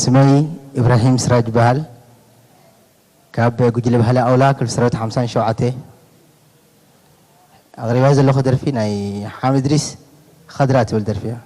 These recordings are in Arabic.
سمي إبراهيم سراج بهال كاب جوجل بهلا أولا كل سرت 50 شوعته أغرب هذا اللي خدر فينا حامد إدريس خضرات ولدر فيها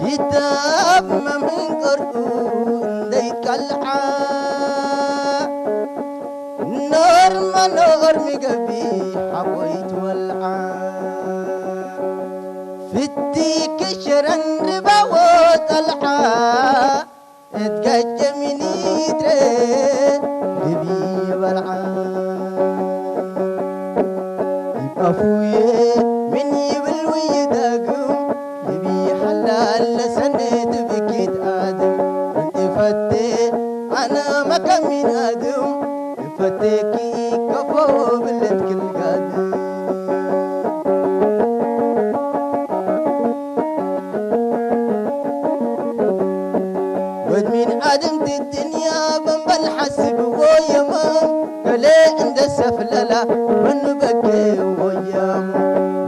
كتاب ما من قرؤون ديت كالعا نور ما نور مقبي حويت والعا فتيك شرن ربا وطلعا اتقج مني تري ربي بلعا يبقى فويه من يبل ويداقم حلال لسنة بكيت آدم انفتي أنا ما كان من آدم انفتيكي كفو بلد كل قادم ود من آدم دي الدنيا بنبل حسب ويمام قلي عند السفللة ونبكي ويام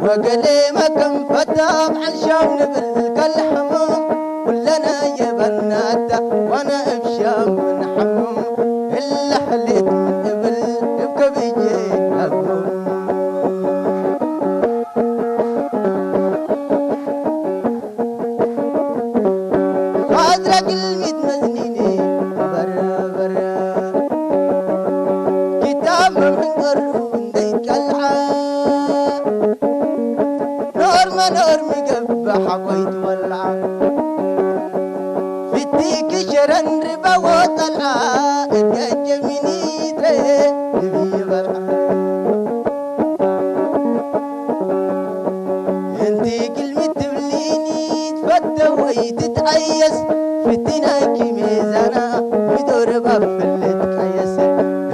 وقلي ما كان فتاب عن شام نبل كالحمام كلنا يا بناتا وانا بشام من حمام الا حليت من ابل ابكى بيجي اقوم خاطرك الميت مزنيني برا برا كتاب من قرون ديت كالعام نور مقبح حقيت والعا فتيك شرن ربا وطلعا اتقج مني تري نبي بلعا انتي كلمة تبليني تفتى ويتتعيس فتناكي ميزانا بدور بفلت كيس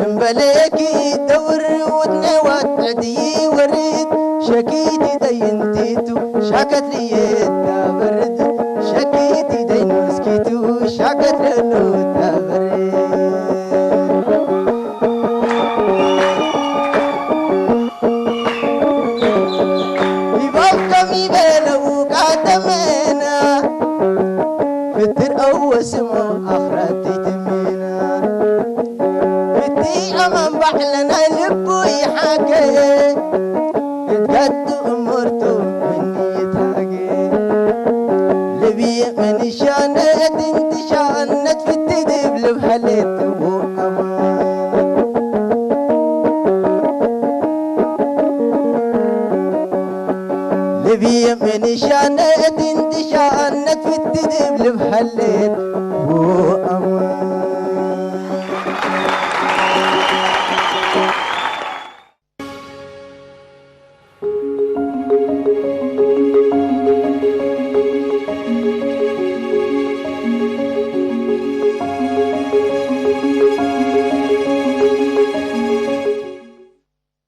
انبليكي دور ودني واتعدي وريد شكيتي دينتيتو شاكت لي التبرد شكيتي دين مسكيتو شاكت له التبرد يبقى ميبلو قاتمنا فتر أو سمو أخرتي تمينا فتي أمام بحلنا لبو يحاكي قد أمرتو مني تاقي لبي من شانت انت شانت في التدب لبحلت وأمان لبي من شانت انت شانت في التدب لبحلت وأمان